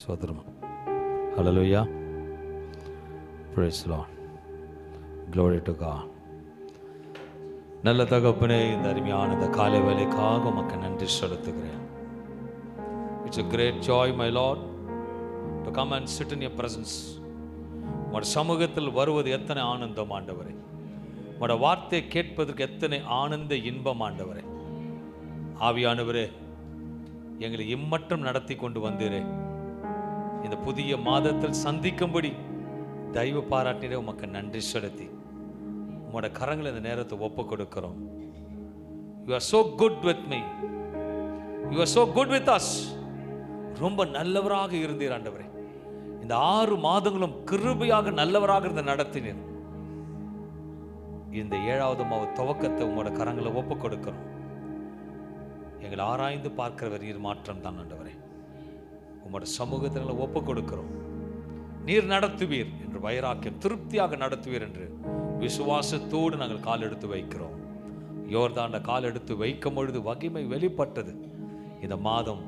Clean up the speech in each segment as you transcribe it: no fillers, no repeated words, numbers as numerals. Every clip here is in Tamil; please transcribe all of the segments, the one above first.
சோதரம். Hallelujah. Praise the Lord. Glory to God. நல்ல தகப்பனே, இந்த அருமையான இந்த காலை வேளைக்காக உமக்கு நன்றி செலுத்துகிறேன். It's a great joy, my Lord, to come and sit in your presence. உம்முடைய சமூகத்தில் வருவது எத்தனை ஆனந்தம் ஆண்டவரே. உம்முடைய வார்த்தை கேட்பதற்கு எத்தனை ஆனந்த இன்பம் ஆண்டவரே. ஆவியானவரே, எங்களை இம்மட்டும் நடத்தி கொண்டு வந்தீரே. இந்த புதிய மாதத்தில் சந்திக்கும்படி தயவு பாராட்டினே உமக்கு நன்றி செலுத்தி உங்களோட கரங்களை இந்த நேரத்தை ஒப்பு கொடுக்கிறோம். You are so good with me. You are so good with us. ரொம்ப நல்லவராக இருந்தீர் ஆண்டவரே. இந்த 6 மாதங்களும் கிருபையாக நல்லவராக இருந்து நடத்தினீர். இந்த 7வது மாத துவக்கத்தை உங்களோட கரங்களை ஒப்பு கொடுக்கிறோம். எங்களை ஆராய்ந்து பார்க்கிறவர் நீர் மாற்றம் தான் ஆண்டவரே. உங்களோட சமூகத்தை ஒப்பு கொடுக்கிறோம். நீர் நடத்துவீர் என்று வைராக்கியம் திருப்தியாக நடத்துவீர் என்று விசுவாசத்தோடு நாங்கள் கால் எடுத்து வைக்கிறோம். யோர்தான்ல கால் எடுத்து வைக்கும் பொழுது மகிமை வெளிப்பட்டது. இந்த மாதம்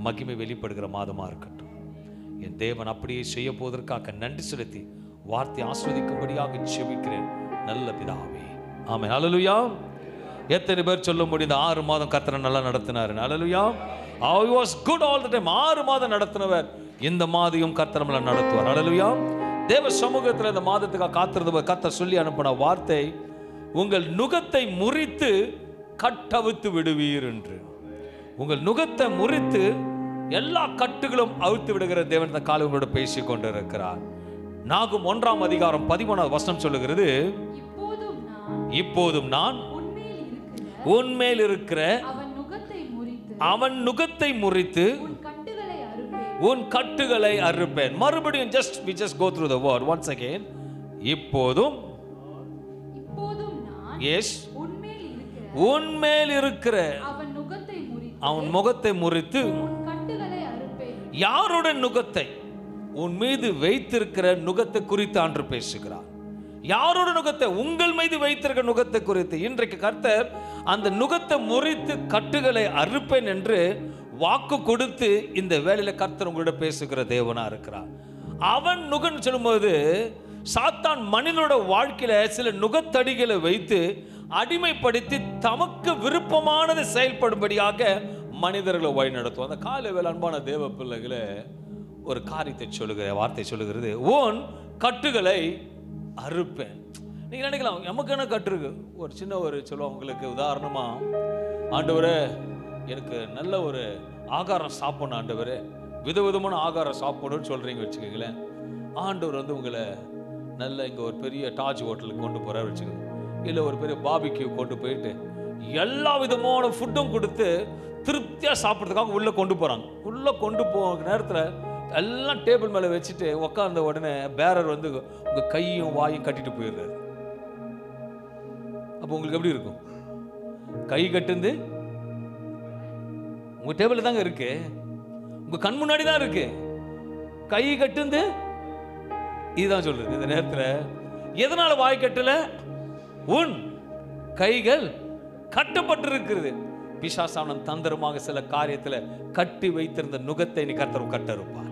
மகிமை வெளிப்படுகிற மாதமா இருக்கட்டும். என் தேவன் அப்படியே செய்ய போவதற்காக நன்றி செலுத்தி வார்த்தை ஆஸ்வதிக்கும்படியாக செபிக்கிறேன் நல்ல பிதாவே, ஆமென். ஹல்லேலூயா. எத்தனை பேர் சொல்ல முடியும் இந்த 6 மாதம் கர்த்தர் நல்லா நடத்தினார்? ஹல்லேலூயா. He was good all the time. 6 மாதம் நடத்தினவர் இந்த மாதம் கர்த்தர் நம்மளை நடத்துவார். ஹல்லேலூயா. தேவ சமூகத்தில் இந்த மாதத்துக்காக காத்திருந்த கர்த்தர் சொல்லி அனுப்பின வார்த்தை, உங்கள் நுகத்தை முறித்து கட்டவித்து விடுவீர் என்று. உங்கள் நுகத்தை முறித்து எல்லா கட்டுகளும் அவித்து விடுகிற தேவன் இந்த காலை உங்களோட பேசிக் கொண்டிருக்கிறார். நாகும் 1ஆம் அதிகாரம் 13வது வசனம் சொல்லுகிறது, இப்போதும் நான் உன்மேல் இருக்கிற அவன் நுகத்தை முறித்து உன் கட்டுகளை அறுப்பேன். மறுபடியும் we just go through the word once again. இப்போதும் yes உன்மேல் இருக்கிற அவன் முகத்தை முறித்து யாருடைய நுகத்தை? உன் மீது வைத்திருக்கிற நுகத்தை குறித்து ஆண்டு பேசுகிறார். யாரோட நுகத்தை? உங்கள் மீது வைத்திருக்கிற நுகத்தை குறித்து. இன்றைக்கு கர்த்தர் அந்த நுகத்தை முறித்து கட்டுகளை அறுப்பேன் என்று வாக்கு கொடுத்து இந்த வேளையில கர்த்தர் உங்களோட பேசுகிற தேவனா இருக்கிறார். அவன் நுகன் சொல்லும்போது சாத்தான் மனிதனோட வாழ்க்கையில சில நுகத்தடிகளை வைத்து அடிமைப்படுத்தி தமக்கு விருப்பமானதை செயல்படும்படியாக மனிதர்களை வழி நடத்தும். அந்த காலை வேளை அன்பான தேவ பிள்ளைகளை ஒரு காரியத்தை சொல்லுகிற வார்த்தை சொல்லுகிறது, உன் கட்டுகளை அறுப்பேன். நீங்க நினைக்கலாம் நமக்கு என்ன கட்டு இருக்கு? ஒரு சின்ன சொல்லுவோம் உங்களுக்கு உதாரணமா, ஆண்டவரே எனக்கு நல்ல ஒரு ஆகாரம் சாப்பிடணும் ஆண்டவரே, விதவிதமான ஆகாரம் சாப்பிடணும்னு சொல்றீங்க வச்சுக்கோங்களேன். ஆண்டவர் உங்களை நல்ல இங்கே ஒரு பெரிய டாஜ் ஹோட்டலுக்கு கொண்டு போறாரு வச்சுக்கோங்க, இல்லை ஒரு பெரிய பாபிக்யூ கொண்டு போயிட்டு எல்லா விதமான ஃபுட்டும் கொடுத்து திருப்தியாக சாப்பிட்றதுக்காக உள்ளே கொண்டு போகிறாங்க. உள்ளே கொண்டு போகிற நேரத்தில் எல்லாம் டேபிள் மேலே வச்சுட்டு உட்கார்ந்த உடனே பேரர் உங்கள் கையும் வாயும் கட்டிட்டு போயிடுறாரு. அப்போ உங்களுக்கு எப்படி இருக்கும்? கை கட்டுந்து உங்க டேபிள் தாங்க இருக்கு, உங்க கண் முன்னாடி தான் இருக்கு. கை கட்டுந்து இதுதான் சொல்றது. இந்த நேரத்தில் எதனால வாய் கட்டல? உன் கைகள் கட்டப்பட்டு இருக்கிறது. பிசாசானன் தந்திரமாக சில காரியத்தில் கட்டி வைத்திருந்த நுகத்தை நீ கர்த்தர் கட்ட இருப்பார்.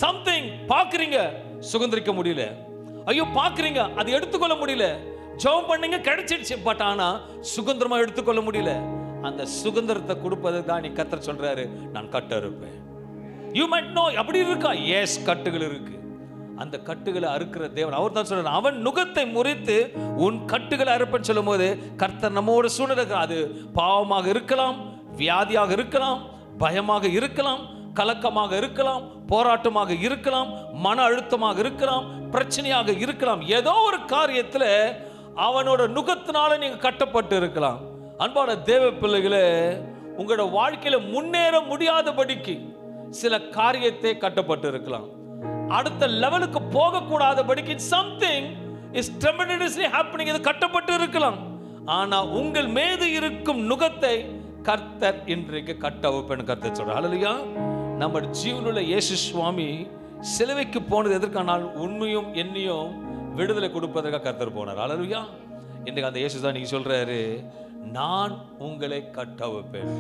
சம்திங் பாக்குறீங்க, சுதந்திரிக்க முடியல. ஐயோ பாக்குறீங்க, அது எடுத்துக்கொள்ள முடியல. ஜெபம் பண்ணீங்க, கிடைச்சிடுச்சு. பட் ஆனா சுதந்திரமா எடுத்துக்கொள்ள முடியல. அந்த சுதந்திரத்தை கொடுப்பதுக்கு தான் நீ கர்த்தர் சொல்றாரு, நான் கட்ட இருப்பேன். யூ மைட் நோ அப்படி இருக்கா? எஸ், கட்டுகள் இருக்கு. அந்த கட்டுகளை அறுக்கிற தேவன் அவர் தான் சொல்றாரு, அவன் நுகத்தை முறித்து உன் கட்டுகளை அறுப்பேன்னு சொல்லும் போது கர்த்தர் நம்மோட சூழ்நிலை, அது பாவமாக இருக்கலாம், வியாதியாக இருக்கலாம், பயமாக இருக்கலாம், கலக்கமாக இருக்கலாம், போராட்டமாக இருக்கலாம், மன அழுத்தமாக இருக்கலாம், பிரச்சனையாக இருக்கலாம். ஏதோ ஒரு காரியத்தில் அவனோட நுகத்தினால நீங்க கட்டப்பட்டு இருக்கலாம். அன்பான தேவ பிள்ளைகளே, உங்களோட வாழ்க்கையில முன்னேற முடியாதபடிக்கு சில காரியத்தை கட்டப்பட்டு இருக்கலாம். அடுத்த லெவலுக்கு போக கூடாதபடிக்கு something is tremendously happening, இது கட்டப்பட்டு இருக்கலாம். ஆனா உங்கள் மீது இருக்கும் நுகத்தை கர்த்தர் இன்றைக்கு கட்ட வைப்பேன்னு கர்த்தர் சொல்றார். ஹல்லேலூயா. நம்ம ஜீவனுள்ள இயேசு சுவாமி சிலுவைக்கு போனது எதற்கானால் உண்மையும் எண்ணியும் விடுதலை கொடுப்பதற்காக கர்த்தர் போனார். ஹல்லேலூயா. இன்றைக்கு அந்த இயேசு தான் நீங்க சொல்றாரு, நான் உங்களை கட்ட வைப்பேன்.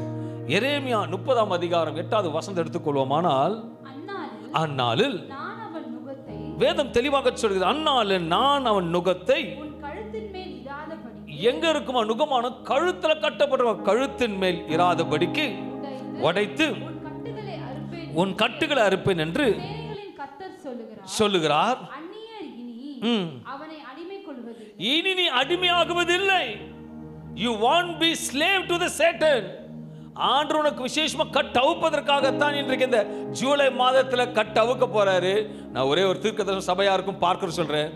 எரேமியா 30ஆம் அதிகாரம் 8வது வசனம் எடுத்துக்கொள்வோமானால், அந்நாளில் வேதம் தெளிவாக சொல்கிறது, அந்நாளில் நான் அவன் நுகத்தை எங்க இருக்குமா, நுகமான கழுத்துல கட்டப்படுற கழுத்தின் மேல் இராதபடிக்கு உடைத்து உன் கட்டுகளை அறுப்பேன் என்று சொல்லுகிறார். இனி நீ அடிமையாகுவதில்லை. You won't be slave to the Satan. ஆண்டவர் உனக்கு விசேஷமா கட்டவுப்பதற்காகத்தான் இன்றைக்கு இந்த ஜூலை மாதத்துல கட்டவுக்க போறாரு. நான் ஒரே ஒரு தீர்க்கதரிசன சபையாருக்கும் பார்க்க சொல்றேன்,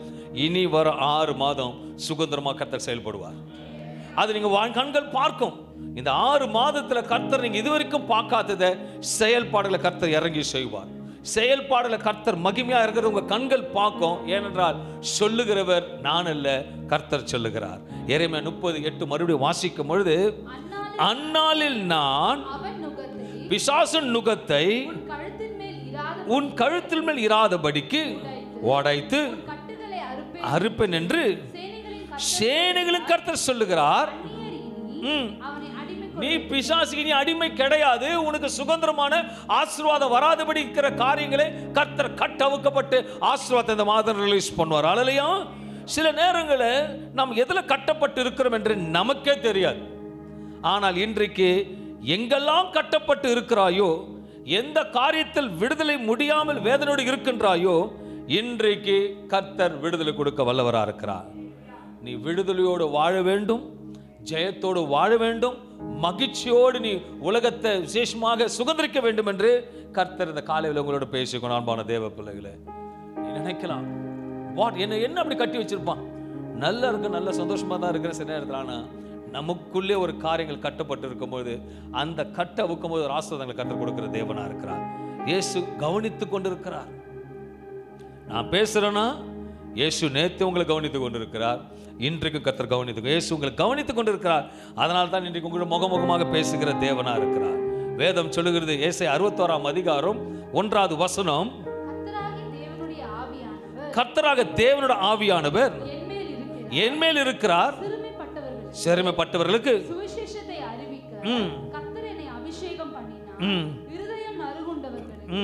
இனி வர 6 மாதம் சுதந்திரமா கர்த்தர் செயல்படுவார். அது நீங்க கண்கள் பார்க்கும். இந்த 6 மாதத்துல கர்த்தர் நீங்க இதுவரைக்கும் பார்க்காதத செயல்பாடுகளை கர்த்தர் இறங்கி செய்வார். செயல்பாடுல கர்த்தர் மகிமையா இருக்கிறது உங்க கண்கள் பார்க்கும். ஏனென்றால் சொல்லுகிறவர் நான் அல்ல, கர்த்தர் சொல்லுகிறார். எரேமியா 30:8 மறுபடியும் வாசிக்கும் பொழுது, அந்நாளில் நான் பிசாசின் நுகத்தை உன் கழுத்தில் மேல் இராதபடிக்கு உடைத்து அறுப்பேன் என்று சேனைகளின் கர்த்தர் சொல்லுகிறார். நீ பிசாசுக்கு நீ அடிமை கிடையாது. உனக்கு சுதந்திரமான ஆசீர்வாதம் வராதபடி இருக்கிற காரியங்களை கர்த்தர் கட்டவுக்கப்பட்டு ஆசீர்வாதத்தை இந்த மாதம் ரிலீஸ் பண்ணுவார். அல்லையா? சில நேரங்களில் நாம் எதுல கட்டப்பட்டு இருக்கிறோம் என்று நமக்கே தெரியாது. ஆனால் இன்றைக்கு எங்கெல்லாம் கட்டப்பட்டு இருக்கிறாயோ, எந்த காரியத்தில் விடுதலை முடியாமல் வேதனையோடு இருக்கின்றாயோ, இன்றைக்கு கர்த்தர் விடுதலை கொடுக்க வல்லவராக இருக்கிறார். நீ விடுதலையோடு வாழ வேண்டும், ஜெயத்தோடு வாழ வேண்டும், மகிழ்ச்சியோடு நீ உலகத்தை விசேஷமாக சுதந்திரிக்க வேண்டும் என்று கர்த்தர் இந்த காலையில் உங்களோட பேசிக்கணும். அன்பான தேவ பிள்ளைகளே, நீ நினைக்கலாம், என்ன அப்படி கட்டி வச்சிருப்பான், நல்லா இருக்கு, நல்ல சந்தோஷமா தான் இருக்கிற சில நேரத்தில். ஆனால் நமக்குள்ளே ஒரு காரியங்கள் கட்டப்பட்டு இருக்கும்போது அந்த கட்ட அவுக்கும் போது ஒரு ஆசீர்வாதங்களை கர்த்தர் கொடுக்கிற தேவனா இருக்கிறார். இயேசு கவனித்து கொண்டிருக்கிறார். நான் பேசுறேன்னா இயேசு நேற்று உங்களை கவனித்துக் கொண்டிருக்கிறார், இன்றைக்கு கர்த்தர் கவனித்து இயேசு உங்களை கவனித்துக் கொண்டிருக்கிறார். அதனால தான் இன்றைக்கு உங்களை முகமுகமாக பேசுகிற தேவனா இருக்கிறார். வேதம் சொல்லுகிறது, ஏசாயா 61:1 கர்த்தராக தேவனுடைய ஆவியானவர் என்மேல் இருக்கிறார், சிறுமைப்பட்டவர்களுக்கு சுவிசேஷத்தை அறிவிக்க கர்த்தர் என்னை அபிஷேகம் பண்ணினார், இருதயம் நறுங்குண்டவர்களுக்கு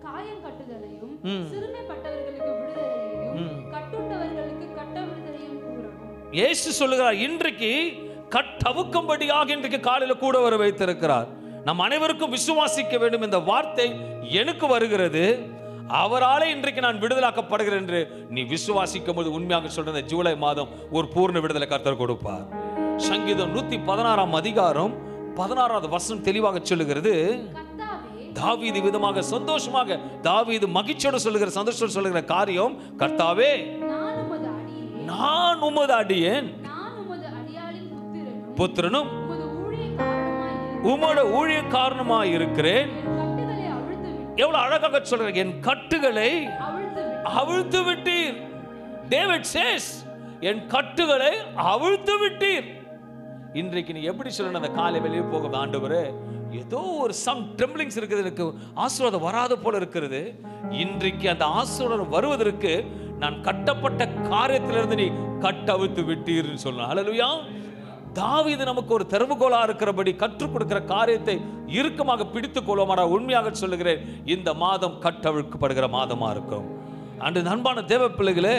காயம் கட்டுதலையும் சிறுமைப்பட்டவர்களுக்கு விடுதலையையும் கட்டுண்டவர்களுக்கு கட்ட விடுதலையும் கூறவும். இயேசு சொல்லுகிறார், இன்றைக்கு கட்டவுக்கும்படியாக இன்றைக்கு காலையில் கூட வர வைத்திருக்கிறார். நம் அனைவருக்கும் விசுவாசிக்க வேண்டும். இந்த வார்த்தை எனக்கு வருகிறது, அவராலே இன்றைக்கு நான் விடுதலாக்கப்படுகிறேன் என்று நீ விசுவாசிக்கும் போது உண்மையாக சொல்ற ஜூலை மாதம் ஒரு பூர்ண விடுதலை கர்த்தர் கொடுப்பார். சங்கீதம் 116:16 தெளிவாக சொல்லுகிறது, தாவீது விதமாக சந்தோஷமாக, தாவீது மகிழ்ச்சியோடு சொல்லுகிற, சந்தோஷத்தோடு சொல்லுகிற காரியம், கர்த்தாவே நான் உமது அடியேன் புத்திரனும் உமோட ஊழியக்காரனுமாய் இருக்கிறேன். எவ்வளவு அழகாக சொல்ற, என் கட்டுகளை அவிழ்த்து விட்டீர். டேவிட் சேஸ், என் கட்டுகளை அவிழ்த்து விட்டீர். இன்றைக்கு நீ எப்படி சொல்லணும், அந்த காலை வெளியே போக ஆண்டவரே, ஏதோ ஒரு சம் ட்ரெம்ப்ளிங்ஸ் இருக்குது, எனக்கு ஆசீர்வாதம் வராத போல இருக்கிறது. இன்றைக்கு அந்த ஆசீர்வாதம் வருவதற்கு நான் கட்டப்பட்ட காரியத்திலிருந்து நீ கட்டவிழ்த்து விட்டீர்னு சொல்லணும். ஹல்லேலூயா. தாவீது நமக்கு ஒரு திறவுகோலா இருக்கிறபடி கற்றுக் கொடுக்கிற காரியத்தை இறுக்கமாக பிடித்துக் கொள்வோமாடா. உண்மையாக சொல்லுகிறேன், இந்த மாதம் கட்டவிழ்க்கப்படுகிற மாதமா இருக்கும். அன்று அன்பான தேவ பிள்ளைகளே,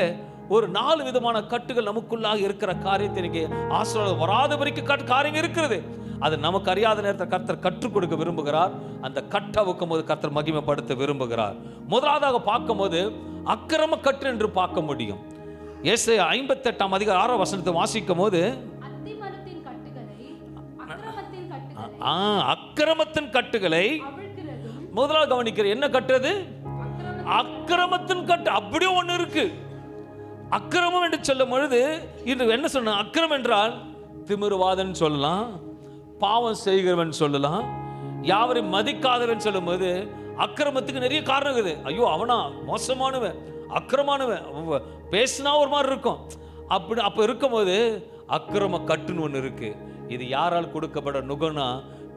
ஒரு 4 விதமான கட்டுகள் நமக்குள்ளாக இருக்கிற காரியத்தை இன்னைக்கு ஆசீர்வாதம் வராத வரைக்கும் காரியம் இருக்கிறது. அது நமக்கு அறியாத நேரத்தில் கர்த்தர் கற்றுக் கொடுக்க விரும்புகிறார். அந்த கட்டை வைக்கும் போது கர்த்தர் மகிமைப்படுத்த விரும்புகிறார். முதலாவதாக பார்க்கும் போது அக்கிரம கட்டு என்று பார்க்க முடியும். ஏசாயா 58:6 வாசிக்கும் போது அக்கிரமத்தின் கட்டுகளை முதலாக கவனிக்கிற. என்ன கட்டுறது? அக்கிரமத்தின் கட்டு. அப்படியே ஒண்ணு இருக்கு. அக்கிரமம் என்று சொல்லும் பொழுது இது என்ன சொன்ன? அக்கிரமம் என்றால் திமிருவாதன் சொல்லலாம், பாவம் செய்கிறவன் சொல்லலாம், யாவரையும் மதிக்காதவன் சொல்லும் போது அக்கிரமத்துக்கு நிறைய காரணம் இருக்குது. ஐயோ அவனா மோசமானவன், அக்கிரமானவன், பேசினா ஒரு மாதிரி இருக்கும். அப்ப இருக்கும்போது அக்கிரம கட்டுன்னு ஒன்று இருக்கு. இது யாரால் கொடுக்கப்பட நுகம்னா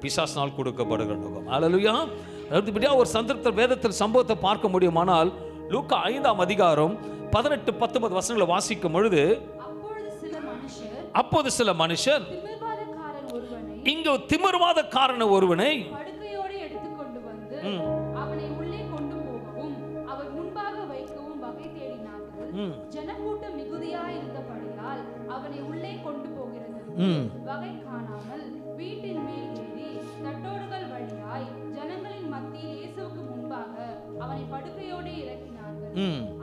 பிசாசினால் கொடுக்கப்படுகிற நுகம். அல்லேலூயா. இப்படியா ஒரு சந்தர்ப்ப வேதத்தில் சம்பவத்தை பார்க்க முடியுமானால் லூக்கா 5:18-19 வாசிக்கும் பொழுது அப்போது சில மனுஷர் இங்க திமிர்வாதக்காரன் ஒருவனை ஜனக்கூட்டம் மிகுதியாய் இருந்தபடியால் அவனை உள்ளே கொண்டு போகிறது வகை காணாமல் வீட்டின் மேல் ஏறி தட்டோடுகள் வழியாய் ஜனங்களின் மத்தியில் இயேசுவுக்கு முன்பாக அவனை படுக்கையோடு இறக்கினார்கள்.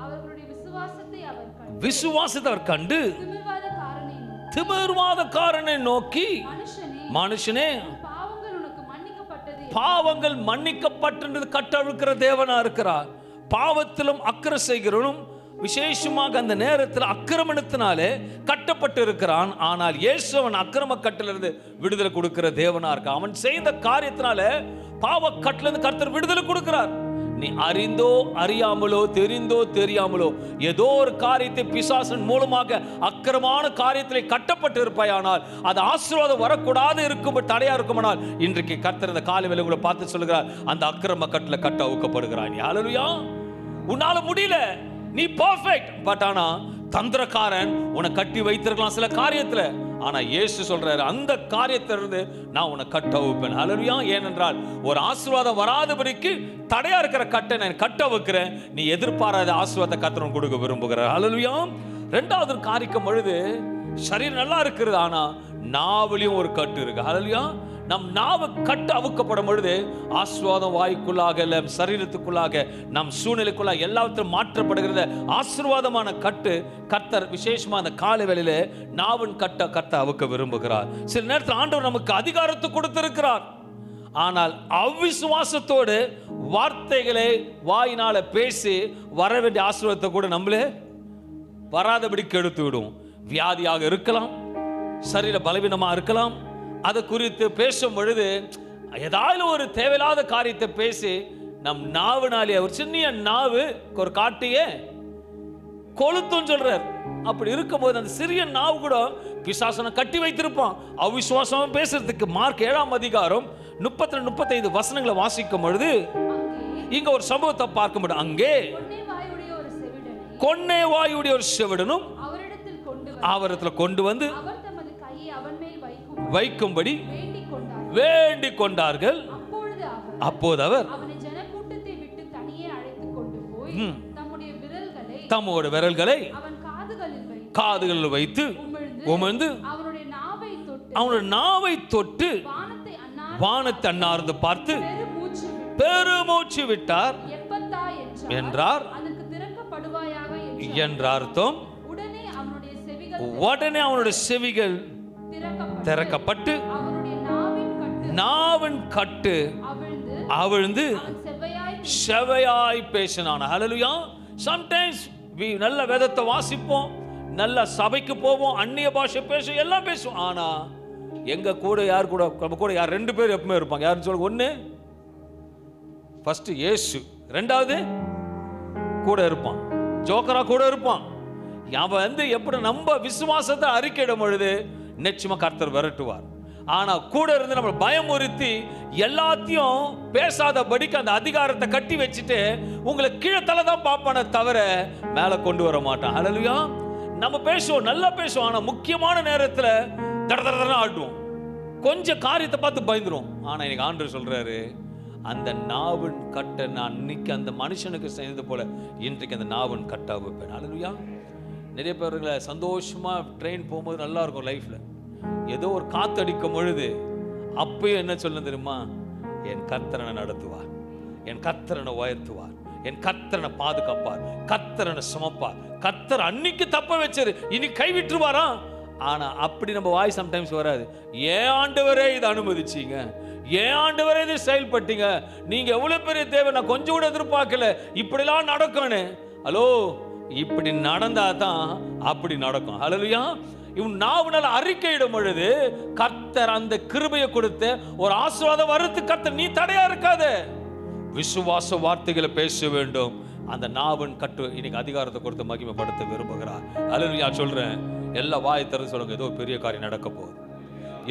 அவர்களுடைய விசுவாசத்தை அவர் கண்டு திமிர்வாதக்காரனை நோக்கி, மனுஷனே பாவங்கள் மன்னிக்கப்பட்டது கட்டவிழ்க்கிற தேவனா இருக்கிறார். பாவத்திலும் அக்கிர செய்கிறவனும் விசேஷமாக அந்த நேரத்தில் அக்கிரமணத்தினாலே கட்டப்பட்டு இருக்கிறான். ஆனால் இயேசு அவன் அக்கிரம கட்டிலிருந்து விடுதலை கொடுக்கிற தேவனா இருக்கான். அவன் செய்த காரியத்தினால பாவ கட்டிலிருந்து கர்த்தர் விடுதலை கொடுக்கிறார். நீ அறிந்தோ அறியாமலோ தெரிந்தோ தெரியாமலோ ஏதோ ஒரு காரியத்தை பிசாசன் மூலமாக அக்கிரமான காரியத்தில் கட்டப்பட்டு இருப்பாயானால் அது ஆசீர்வாதம் வரக்கூடாது இருக்கும் தடையா இருக்குமானால் இன்றைக்கு கர்த்தர் இந்த காலை வேளை உங்களை பார்த்து சொல்லுகிறார், அந்த அக்கிரம கட்டில கட்ட அவுக்கப்படுகிறான். ஹல்லேலூயா. உன்னால முடியல, நீ பர்ஃபெக்ட், பட் ஆனா தந்திரக்காரன் உன்னை கட்டி வைத்திருக்கலாம் சில காரியத்துல. ஆனா இயேசு சொல்றாரு, அந்த காரியத்திலிருந்து நான் உன்னை கட்ட வைப்பேன். ஹல்லேலூயா. ஏனென்றால் ஒரு ஆசீர்வாதம் வராதபடிக்கு தடையா இருக்கிற கட்டை நான் கட்ட வைக்கிறேன். நீ எதிர்பாராத ஆசீர்வாதத்தை கர்த்தர் கொடுக்க விரும்புகிறார். ஹல்லேலூயா. ரெண்டாவது காரிக்கும் பொழுது சரீரம் நல்லா இருக்கிறது, ஆனா நாவிலையும் ஒரு கட்டு இருக்கு. ஹல்லேலூயா. நம் நாவு கட்டு அவுக்கப்படும் பொழுது ஆசீர்வாதம் வாய்க்குள்ளாக சரீரத்துக்குள்ளாக நம் சூழ்நிலைக்குள்ளாக எல்லாவற்றும் மாற்றப்படுகிறது. ஆசீர்வாதமான கட்டு கர்த்தர் விசேஷமா அந்த காலை வேளையில நாவின் கட்ட கட்ட அவுக்க விரும்புகிறார். சில நேரத்தில் ஆண்டவர் நமக்கு அதிகாரத்தை கொடுத்திருக்கிறார், ஆனால் அவிசுவாசத்தோடு வார்த்தைகளை வாயினால பேசி வர வேண்டிய ஆசீர்வாதத்தை கூட நம்மளே வராதபடி கெடுத்து விடும். வியாதியாக இருக்கலாம், சரீர பலவீனமா இருக்கலாம். அதை குறித்து பேசும் பொழுது ஏதாவது ஒரு தேவையில்லாத காரியத்தை பேசி நம் நாவுனாலே ஒரு சின்ன நாவு ஒரு காட்டியே கொளுத்தும் சொல்றார். அப்படி இருக்கும்போது அந்த சிறிய நாவு கூட பிசாசனை கட்டி வைத்திருப்பான். அவிசுவாசமா பேசுறதுக்கு மார்க் 7ஆம் அதிகாரம் 32-35 வசனங்களை வாசிக்கும் பொழுது இங்க ஒரு சம்பவத்தை பார்க்க முடியும். அங்கே கொன்னே வாயுடைய ஒரு செவிடனும் அவரிடத்தில் கொண்டு வந்து வைக்கும்படி வேண்டிக் கொண்டார்கள். அப்போது அவர் தம்முடைய விரல்களை காதுகளில் வைத்து உமிழ்ந்து அவனுடைய நாவை தொட்டு வானத்தை அண்ணார்ந்து பார்த்து பெருமூச்சு விட்டார் என்றார் என்ற அர்த்தம். உடனே அவனுடைய செவிகள் திறக்கப்பட்டு நாவின் கட்டு அவிழ்ந்து செவையாய் பேசினான். ஹல்லேலூயா. சம்டைம்ஸ் நல்ல வேதத்தை வாசிப்போம், நல்ல சபைக்கு போவோம், அந்நிய பாஷை பேசுவோம், எல்லாம் பேசுவோம். ஆனா எங்க கூட யார் கூட நம்ம கூட யார் 2 பேர் எப்பவுமே இருப்பாங்க. யாருன்னு சொல்லுங்க. ஒண்ணு ஃபர்ஸ்ட் இயேசு, ரெண்டாவது கூட இருப்பான், ஜோக்கரா கூட இருப்பான். அவன் எப்படி நம்ம விசுவாசத்தை அறிக்கையிடும் பொழுது நிச்சயமா கர்த்தர் விரட்டுவார். ஆனா கூட இருந்து நம்ம பயமுறுத்தி எல்லாத்தையும் பேசாதபடிக்கு அந்த அதிகாரத்தை கட்டி வச்சுட்டு உங்களை கீழே தலை தான் பார்ப்பானே தவிர மேல கொண்டு வர மாட்டான். ஹல்லேலூயா. நம்ம பேசுவோம், நல்லா பேசுவோம், ஆனா முக்கியமான நேரத்துல தடதடன்னு ஆடுவோம், கொஞ்சம் காரியத்தை பார்த்து பயந்துரும். ஆனா இன்னைக்கு ஆண்டவர் சொல்றாரு, அந்த நாவின் கட்டை நான் அன்னைக்கு அந்த மனுஷனுக்கு செய்தது போல இன்றைக்கு அந்த நாவின் கட்டா வைப்பேன். ஹல்லேலூயா. நிறைய பேர்களை சந்தோஷமா ட்ரெயின் போகும்போது நல்லா இருக்கும் லைஃப்ல, ஏதோ ஒரு காத்தடிக்கும் பொழுது அப்பயும் என்ன சொல்ல தெரியுமா, என் கர்த்தரனை நடத்துவார், என் கர்த்தரனை உயர்த்துவார், என் கர்த்தரனை பாதுகாப்பார், கர்த்தரனை சுமப்பார். கர்த்தர் அன்னைக்கு தப்ப வச்சாரு, இனி கைவிட்டுருவாரா? ஆனா அப்படி நம்ம வாய் சம்டைம்ஸ் வராது. ஏன் ஆண்டவரே இதை அனுமதிச்சீங்க, ஏன் ஆண்டவரே இதை செயல்பட்டீங்க, நீங்க எவ்வளவு பெரிய தேவை, நான் கொஞ்சம் கூட எதிர்பார்க்கல, இப்படிலாம் நடக்கணும். ஹலோ, இப்படி நடந்தாதான் அப்படி நடக்கும். ஹல்லேலூயா. இவன் நாவுனால அறிக்கையிடும் பொழுது கர்த்தர் அந்த கிருபையை கொடுத்து ஒரு ஆசீர்வாதம் வரது. கர்த்தர் நீ தடையா இருக்காத, விசுவாச வார்த்தைகளை பேச வேண்டும். அந்த நாவின் கட்டு இன்னைக்கு அதிகாரத்தை கொடுத்து மகிமைப்படுத்த விரும்புகிறார். ஹல்லேலூயா. சொல்றேன், எல்லா வாயை திறந்து சொல்லுங்க, ஏதோ ஒரு பெரிய காரியம் நடக்க போகுது,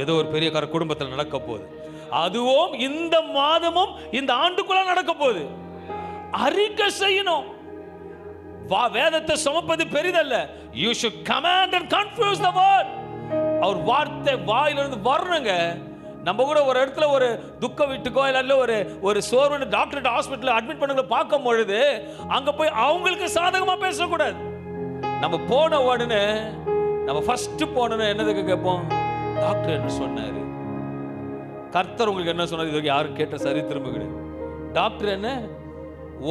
ஏதோ ஒரு பெரிய காரியம் குடும்பத்தில் நடக்க போகுது. அதுவும் இந்த மாதமும் இந்த ஆண்டுக்குள்ள நடக்க போகுது. அறிக்கை செய்யணும். வேதத்தை சுமப்பது பெரிதல்ல. You should command and confuse the word. அவர் வார்த்தை வாயிலிருந்து வரணுங்க. நம்ம கூட ஒரு இடத்துல ஒரு துக்க வீட்டுக்கோ இல்ல ஒரு சோர்வு டாக்டர் ஹாஸ்பிட்டல் அட்மிட் பண்ணவங்களை பார்க்கும் பொழுது அங்க போய் அவங்களுக்கு சாதகமா பேசக்கூடாது. நம்ம போன உடனே நம்ம ஃபர்ஸ்ட் போனோன்னு என்னதுக்கு கேட்போம்? டாக்டர் என்ன சொன்னாரு? கர்த்தர் உங்களுக்கு என்ன சொன்னார்? இது யாரும் கேட்ட சரி திரும்ப கிடையாது. டாக்டர் என்ன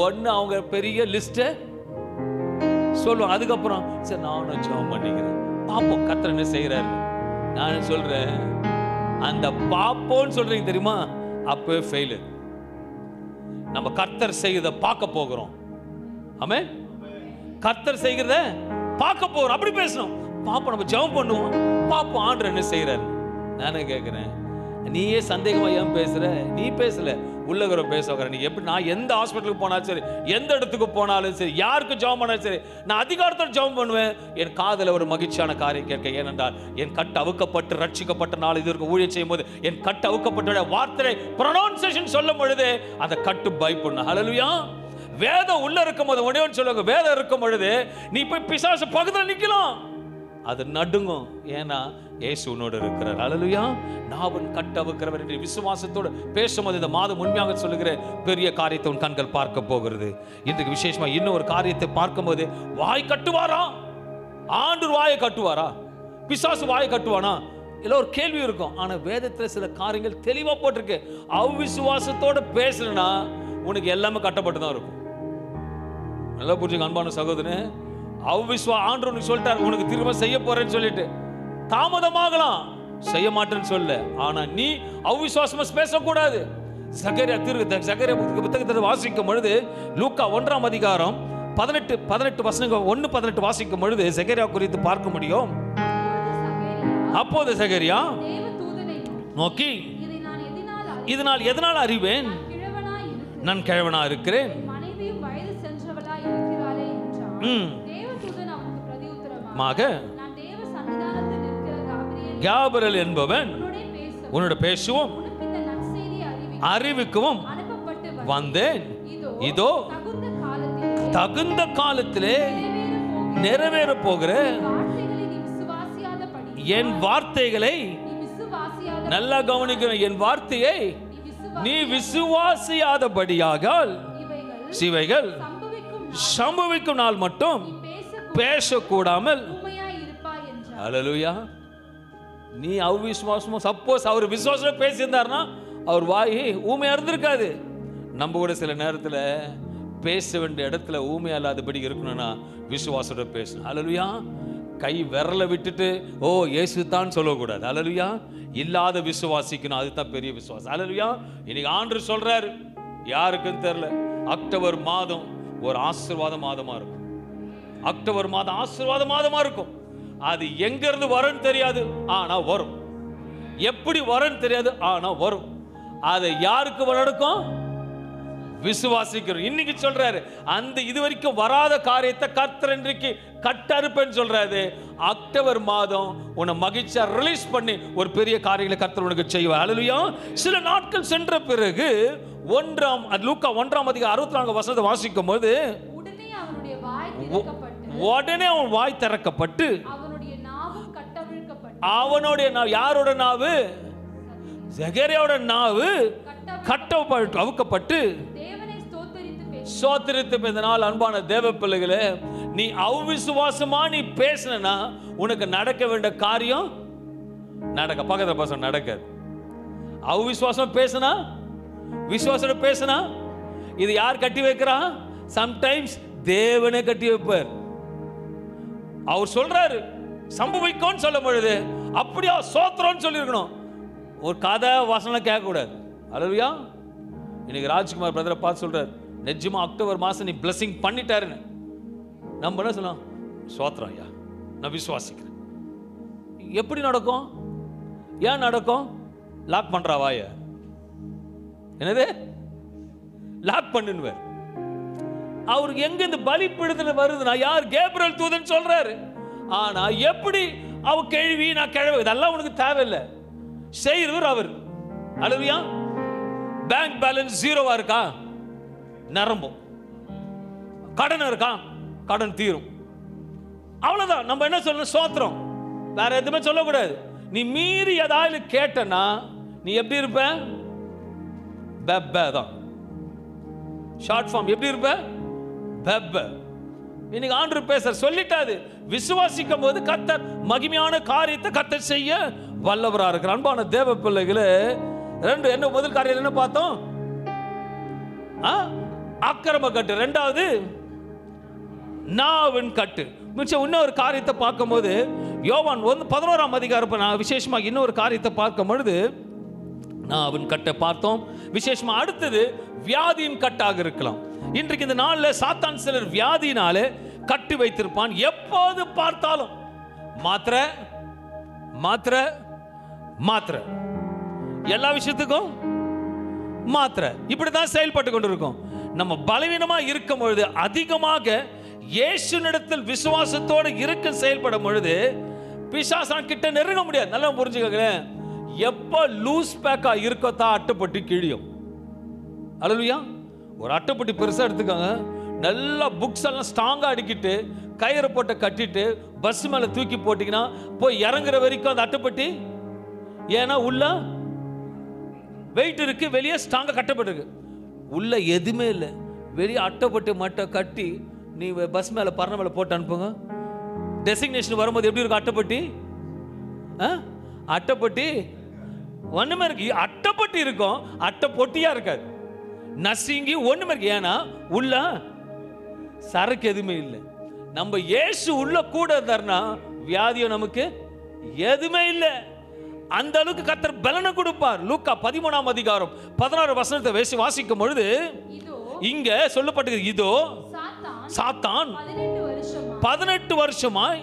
ஒன்று அவங்க பெரிய லிஸ்ட்டை சொல்லுவோம். அதுக்கப்புறம் சரி நானும் ஜெபம் பண்ணிக்கிறேன், பார்ப்போம் கர்த்தர் என்ன செய்கிறாரு. நான் சொல்றேன், அந்த பாப்போன்னு சொல்றீங்க தெரியுமா, அப்பவே ஃபெயிலு. நம்ம கர்த்தர் செய்கிறத பார்க்க போகிறோம். ஆமென். கர்த்தர் செய்கிறத பார்க்க போகிறோம். அப்படி பேசணும். பாப்போம், நம்ம ஜெபம் பண்ணுவோம், பாப்போம் ஆண்டவர் என்ன செய்கிறாரு. நானே கேட்குறேன், நீயே சந்தேகமா ஏன் பேசுற? நீ பேசல, உள்ளவரை பேச. நீ எப்படி? நான் எந்த ஹாஸ்பிட்டலுக்கு போனாலும் சரி, எந்த இடத்துக்கு போனாலும் சரி, யாருக்கு ஜெபம் பண்ணாலும் சரி, நான் அதிகாரத்தோடு ஜெபம் பண்ணுவேன். என் காதில் ஒரு மகிழ்ச்சியான காரியம் கேட்க. ஏனென்றால் என் கட்டு அவுக்கப்பட்டு ரட்சிக்கப்பட்ட நாள் இது இருக்கு. ஊழியம் செய்யும் போது என் கட்டு அவுக்கப்பட்ட வார்த்தை ப்ரொனவுன்சியேஷன் சொல்லும் பொழுது அந்த கட்டு பயப்படணும். ஹல்லேலூயா. வேதம் உள்ள இருக்கும் போது உடனே சொல்லுவாங்க, வேதம் இருக்கும் பொழுது நீ போய் பிசாசு பக்கத்தில் நிற்கலாம், அது நடுங்கும். ஏன்னா இயேசு உன்னோடு இருக்கிறார். ஹல்லேலூயா. நாவன் கட்டவுக்கிறவர் என்று விசுவாசத்தோடு பேசும்போது இந்த மாதம் உண்மையாக சொல்லுகிற பெரிய காரியத்தை உன் கண்கள் பார்க்க போகிறது. இன்றைக்கு விசேஷமா இன்னும் ஒரு காரியத்தை பார்க்கும்போது, வாய் கட்டுவாரா? ஆண்டவர் வாயை கட்டுவாரா? பிசாசு வாயை கட்டுவானா? இல்லை ஒரு கேள்வி இருக்கும். ஆனா வேதத்தில் சில காரியங்கள் தெளிவா போட்டிருக்கு. அவ்விசுவாசத்தோடு பேசுனா உனக்கு எல்லாமே கட்டப்பட்டு தான் இருக்கும். நல்லா புரிஞ்சுக்க அன்பான சகோதரனே. ஆண்டவர் சொல்லிட்டார், உனக்கு திரும்ப செய்ய போறேன்னு சொல்லிட்டு தாமதமாகலாம், செய்ய மாட்டேன்னு சொல்ல. ஆனா நீ அவ்விசுவாசமா பேசக்கூடாது. சகரியா புத்தகத்தை வாசிக்கும் பொழுது, லூக்கா 1ஆம் அதிகாரம் 18 வசனங்கள் 1:18 வாசிக்கும் பொழுது சகரியா குறித்து பார்க்க முடியும். அப்போது சகரியா நோக்கி, இதனால் எதனால் அறிவேன்? நான் கிழவனா இருக்கிறேன். காபிரியேல் என்பவன் உன்னோட பேசுவோம் அறிவிக்கவும் வந்தேன். இதோ தகுந்த காலத்திலே நிறைவேற போகிற என் வார்த்தைகளை நல்லா கவனிக்கணும். என் வார்த்தையை நீ விசுவாசியாதபடியாக சிவைகள் சம்பவிக்கும் நாள் மட்டும் பேசக்கூடாமல். ஹல்லேலூயா. நீ அவ்விசுவாசமோ, சப்போஸ் அவர் விசுவாசம் பேசியிருந்தாருன்னா அவர் வாய் ஊமையா இருந்திருக்காது. நம்ம கூட சில நேரத்தில் பேச வேண்டிய இடத்துல ஊமையா இல்லாதபடி இருக்கணும்னா விசுவாசத்தோட பேசணும். ஹல்லேலூயா. கை விரலை விட்டுட்டு ஓ இயேசு தான் சொல்லக்கூடாது. ஹல்லேலூயா. இல்லாத விசுவாசிக்கணும், அதுதான் பெரிய விசுவாசம். ஹல்லேலூயா. இன்னைக்கு ஆண்டவர் சொல்றாரு, யாருக்கும் தெரியல, அக்டோபர் மாதம் ஒரு ஆசீர்வாத மாதமா இருக்கும். அக்டோபர் மாதம் ஆசீர்வாத மாதமா இருக்கும். அது எங்க இருந்து வரும்னு தெரியாது, ஆனா வரும். எப்படி வரும்னு தெரியாது, ஆனா வரும். அதை யாருக்கு நடக்கும்? விசுவாசிக்கிறோம். இன்னைக்கு சொல்றாரு, அந்த இதுவரைக்கும் வராத காரியத்தை கர்த்தர் இன்றைக்கு கட்டறுப்பேன்னு சொல்றாரு. அக்டோபர் மாதம் உன்னை மகிழ்ச்சியா ரிலீஸ் பண்ணி ஒரு பெரிய காரியங்களை கர்த்தர் உனக்கு செய்வார். ஹல்லேலூயா. சில நாட்கள் சென்ற பிறகு லூக்கா 1ஆம் அதிகாரம் 64 வசனத்தை வாசிக்கும் போது, உடனே அவன் வாய் திறக்கப்பட்டு அவனுடைய யாரோட நாவு? சகரியாவோட நாவு அவுக்கப்பட்டு சோத்திரித்து பேசினால். அன்பான தேவ பிள்ளைகளே, நீ அவ்விசுவாசமா நீ பேசினா உனக்கு நடக்க வேண்டிய காரியம் நடக்க பக்கத்துல பசங்க நடக்காது. அவ்விசுவாசம் பேசினா, விசுவாசோட பேசினா, இது யார் கட்டி வைக்கிறா? சம்டைம்ஸ் தேவனே கட்டி வைப்பார். அவர் சொல்றாரு சம்பவிக்கும் சொல்லும் பொழுது அப்படியா சோத்திரம்னு சொல்லியிருக்கணும். ஒரு கதை வசனம் கேட்கக்கூடாது. ஹல்லேலூயா. இன்னைக்கு ராஜ்குமார் பிரதரை பார்த்து சொல்றாரு, நிஜமா அக்டோபர் மாதம் நீ பிளஸிங் பண்ணிட்டாருன்னு. நம்ம என்ன சொல்லலாம்? சோத்திரம் ஐயா, நான் விசுவாசிக்கிறேன். எப்படி நடக்கும்? ஏன் நடக்கும்? லாக் பண்றா வாய. என்னது லாக் பண்ணுவார். அவருக்கு எங்க இந்த பலிப்பிடுதல் வருதுன்னா, யார்? கேப்ரியேல் தூதன் சொல்றாரு. ஆனா எப்படி அவ கேள்வி, நான் கிழவு, இதெல்லாம் உனக்கு தேவையில்லை. செய்கிறவர் அவர். ஹல்லேலூயா. பேங்க் பேலன்ஸ் ஜீரோவா இருக்கா? நிரம்பும். கடன் இருக்கா? கடன் தீரும். அவ்வளவுதான். நம்ம என்ன சொல்லணும்? சோத்திரம். வேற எதுவுமே சொல்லக்கூடாது. நீ மீறி ஏதாவது கேட்டனா நீ எப்படி இருப்ப? பெப்ப தான். ஷார்ட் ஃபார்ம் எப்படி இருப்ப? பெப்ப. இன்னைக்கு ஆண்டவர் பேச சொல்லிட்டாரு. விசுவாசிக்கும் போது கர்த்தர் மகிமையான காரியத்தை கர்த்தர் செய்ய வல்லவரா இருக்கிறார். அன்பான தேவ பிள்ளைகளே, என்ன முதல் காரியம் என்ன பார்த்தோம்? அக்கிரம கட்டு. ரெண்டாவது நாவின் கட்டு. மிச்சம் இன்னொரு காரியத்தை பார்க்கும்போது யோவான் 11ஆம் அதிகாரம் நான் விசேஷமாக இன்னொரு காரியத்தை பார்க்கும் பொழுது நாவின் கட்டை பார்த்தோம். விசேஷமா அடுத்தது வியாதியின் கட்டாக இருக்கலாம். இன்றைக்கு இந்த நாளில் சாத்தான் சிலர் வியாதியினாலே கட்டி வைத்திருப்பான். எப்போது பார்த்தாலும் மாத்திரை மாத்திரை மாத்திரை, எல்லா விஷயத்துக்கும் மாத்திரை, இப்படிதான் செயல்பட்டு கொண்டிருக்கும். நம்ம பலவீனமா இருக்கும் பொழுது அதிகமாக இயேசுவினிடத்தில் விசுவாசத்தோடு இருக்க செயல்படும் பொழுது பிசாசான் கிட்ட நெருங்க முடியாது. நல்லா புரிஞ்சுக்கங்க. எப்ப லூஸ் பேக்கா இருக்கத்தா அட்டைப்பட்டி கிழியும். அல்லேலூயா. ஒரு அட்டைப்பட்டி பெருசா எடுத்துக்கோங்க, நல்லா புக்ஸ் எல்லாம் ஸ்ட்ராங்கா அடிக்கிட்டு கயிறு போட்டு கட்டிட்டு பஸ் மேல தூக்கி போட்டீங்கன்னா போய் இறங்குற வரைக்கும் அந்த அட்டைப்பட்டி, ஏன்னா உள்ள வெயிட் இருக்கு, வெளியே ஸ்ட்ராங்கா கட்டப்பட்டிருக்கு, உள்ள எதுவுமே இல்லை, வெளியே அட்டைப்பட்டி மட்டும் கட்டி நீ பஸ் மேல பறனை மேல போட்டு அனுப்புங்க. டெசிக்னேஷன் வரும்போது எப்படி இருக்கும் அட்டைப்பட்டி? அட்டைப்பட்டி ஒண்ணுமே இருக்கு, அட்டைப்பட்டி இருக்கும், அட்டை பொட்டியா இருக்காது, நசுங்கி ஒண்ணுமே இருக்கு. ஏன்னா உள்ள சரக்கு எதுவுமே இல்லை. நம்ம இயேசு உள்ள கூட இருந்தார்னா வியாதியோ நமக்கு எதுவுமே இல்லை. அந்த அளவுக்கு கர்த்தர் பலனை கொடுப்பார். லூக்கா 13ஆம் அதிகாரம் 16 வசனத்தை வாசிக்கும் பொழுது இங்க சொல்லப்பட்டது, இதோ சாத்தான் 18 வருஷமாய்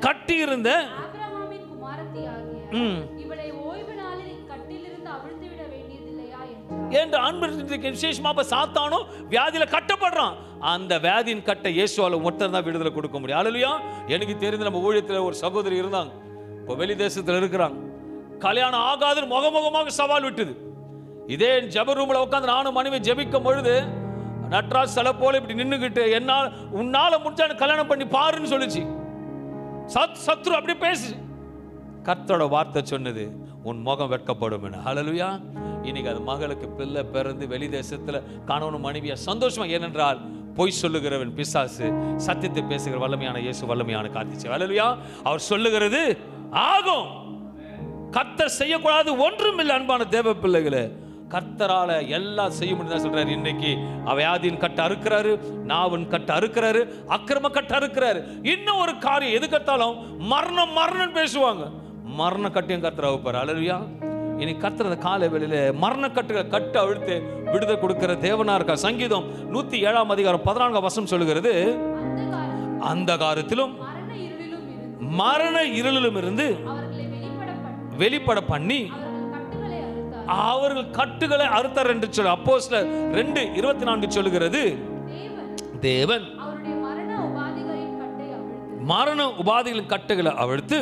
கட்டியிருந்த என்று அன்பு விசேஷமா சாத்தானும் வியாதியில கட்டப்படுறான். அந்த வியாதியின் கட்டை இயேசுவால ஒருத்தர் தான் விடுதலை கொடுக்க முடியும். அல்லேலூயா. எனக்கு தெரிந்து நம்ம ஊழியத்தில் ஒரு சகோதரி இருந்தாங்க, இப்போ வெளி தேசத்தில் இருக்கிறாங்க. கல்யாணம் ஆகாதுன்னு முகமுகமாக சவால் விட்டுது. இதே ஜெப ரூம்ல உட்காந்து நானும் மனைவி ஜெபிக்கும் பொழுது நட்ராஜ் சில போல இப்படி நின்னுகிட்டு உன்னால முடிஞ்சா கல்யாணம் பண்ணி பாருன்னு சொல்லிச்சு. சத்ரு அப்படி பேசு. கர்த்தரோட வார்த்தை சொன்னது, உன் முகம் வெட்கப்படும். ஹல்லேலூயா. இன்னைக்கு அது மகளுக்கு பிள்ளை பிறந்து வெளி தேசத்துல கணவன் மனைவியா சந்தோஷமா. ஏனென்றால் பொய் சொல்லுகிறவன் பிசாசு, சத்தியத்தை பேசுகிற வல்லமையான இயேசு வல்லமையான காத்திச்சு. ஹல்லேலூயா. அவர் சொல்லுகிறது ஆகும். கர்த்தர் செய்யக்கூடாது ஒன்றும் இல்லை. அன்பான தேவ பிள்ளைகளே, கர்த்தரால எல்லாம் செய்ய முடியும் சொல்றாரு. இன்னைக்கு வியாதியின் கட்ட அறுக்கிறாரு, நாவின் கட்ட அறுக்கிறாரு, அக்கிரம கட்ட அறுக்கிறாரு. இன்னும் ஒரு காரியம், எது கட்டாலும் மரணம் மரணம் பேசுவாங்க, மரண கட்டையும் கர்த்தர் அவுப்பார். அல்லேலூயா. இனி கர்த்தர் அந்த காலை வேளையில மரண கட்டுகளை கட்டு அழுத்து விடுதலை கொடுக்கிற தேவனா இருக்கா. சங்கீதம் 107ஆம் அதிகாரம் 14ஆம் வசனம் சொல்லுகிறது, அந்த காலத்திலும் மரண இருளிலும் இருந்து வெளிப்பட பண்ணி அவர்கள் கட்டுகளை அறுத்தார் என்று சொல்லு. அப்போஸ்தலர் 2:24 சொல்லுகிறது, தேவன் மரண உபாதிகளின் கட்டுகளை அவிழ்த்து